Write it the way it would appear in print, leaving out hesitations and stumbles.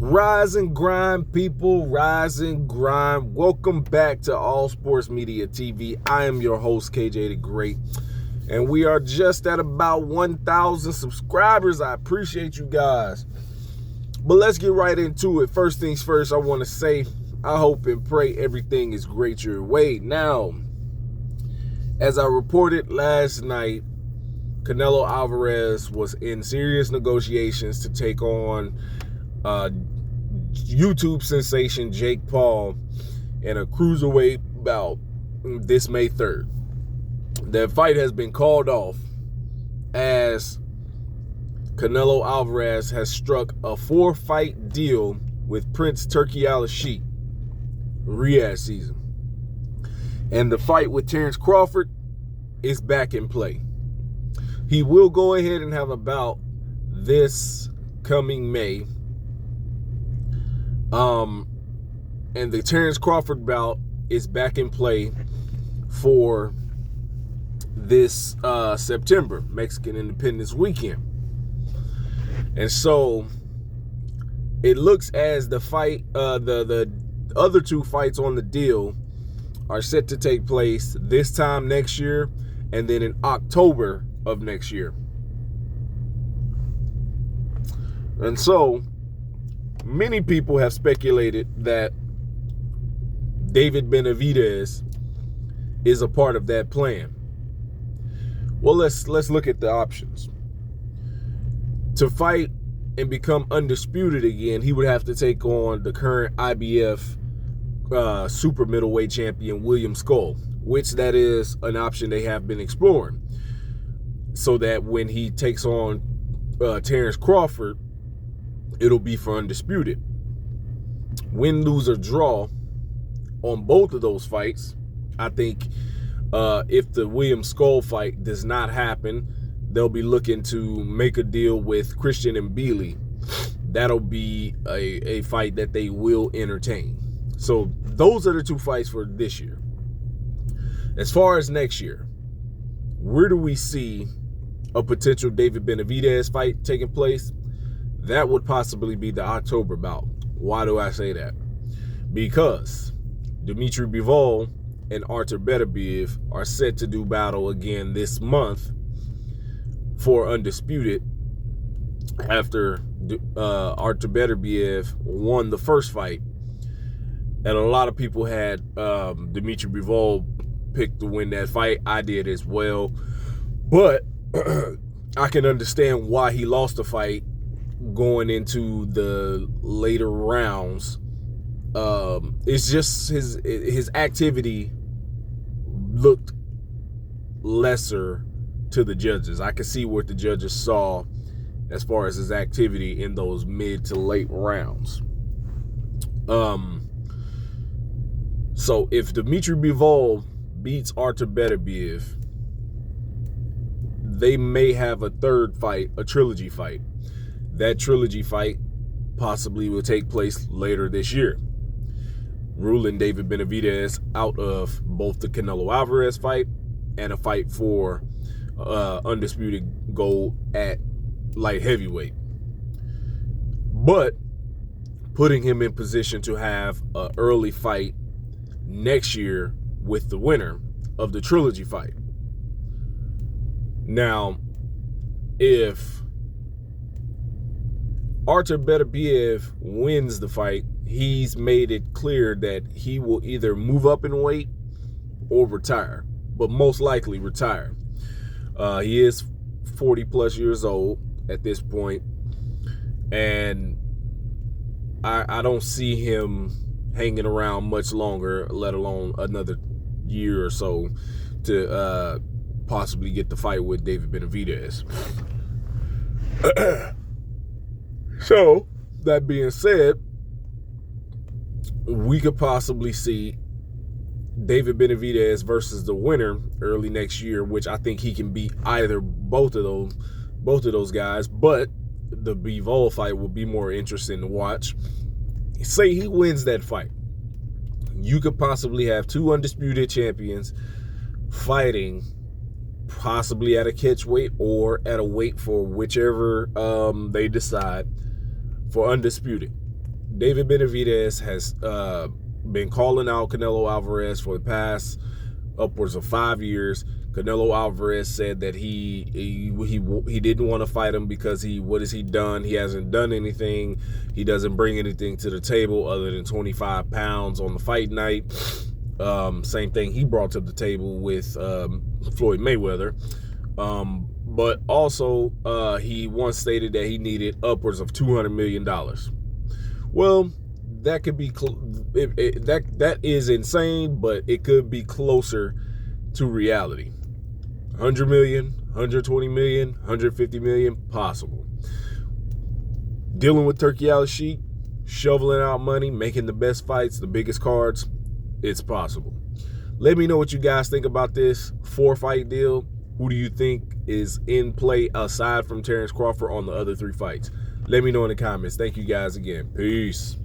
Rise and grind, people. Rise and grind. Welcome back to All Sports Media TV. I am your host, KJ the Great, and we are just at about 1,000 subscribers. I appreciate you guys. But let's get right into it. First things first, I want to say I hope and pray everything is great your way. Now, as I reported last night, Canelo Alvarez was in serious negotiations to take on YouTube sensation Jake Paul in a cruiserweight bout this May 3rd. The fight has been called off as Canelo Alvarez has struck a 4-fight deal with Prince TURKI ALASHIKI, Riyadh season. And the fight with Terence Crawford is back in play. He will go ahead and have a bout this coming May. And the Terence Crawford bout is back in play for this September, Mexican Independence Weekend. And so it looks as the fight, the other two fights on the deal are set to take place this time next year and then in October of next year. And so many people have speculated that David Benavidez is a part of that plan. Well, let's look at the options. To fight and become undisputed again, he would have to take on the current IBF super middleweight champion William Skull, which that is an option they have been exploring, so that when he takes on Terence Crawford, it'll be for undisputed. Win, lose, or draw on both of those fights. I think if the William Skull fight does not happen, they'll be looking to make a deal with Christian and Bealey. That'll be a fight that they will entertain. So those are the two fights for this year. As far as next year, where do we see a potential David Benavidez fight taking place? That would possibly be the October bout. Why do I say that? Because Dmitry Bivol and Artur Beterbiev are set to do battle again this month for undisputed after Artur Beterbiev won the first fight. And a lot of people had Dmitry Bivol picked to win that fight. I did as well. But I can understand why he lost the fight going into the later rounds. It's just his activity looked lesser to the judges. I could see what the judges saw as far as his activity in those mid to late rounds. So if Dmitry Bivol beats Artur Beterbiev, they may have a third fight, a trilogy fight. That trilogy fight possibly will take place later this year, ruling David Benavidez out of both the Canelo Alvarez fight and a fight for undisputed gold at light heavyweight, but putting him in position to have an early fight next year with the winner of the trilogy fight. Now, if Artur Beterbiev wins the fight, he's made it clear that he will either move up in weight or retire, but most likely retire. He is 40 plus years old at this point, and I don't see him hanging around much longer, let alone another year or so to possibly get the fight with David Benavidez. So, that being said, we could possibly see David Benavidez versus the winner early next year, which I think he can beat either both of those guys, but the Bivol fight will be more interesting to watch. Say he wins that fight, you could possibly have two undisputed champions fighting possibly at a catch weight or at a weight for whichever they decide for undisputed. David Benavidez has been calling out Canelo Alvarez for the past upwards of 5 years. Canelo Alvarez said that he didn't want to fight him because what has he done? He hasn't done anything. He doesn't bring anything to the table other than 25 pounds on the fight night. Same thing he brought to the table with Floyd Mayweather. But also he once stated that he needed upwards of $200 million. Well, that could be that is insane, but it could be closer to reality. 100 million, 120 million, 150 million, possible. Dealing with Turkey ALASHIKI, shoveling out money, making the best fights, the biggest cards, it's possible. Let me know what you guys think about this 4-fight deal. Who do you think is in play aside from Terence Crawford on the other 3 fights? Let me know in the comments. Thank you guys again. Peace.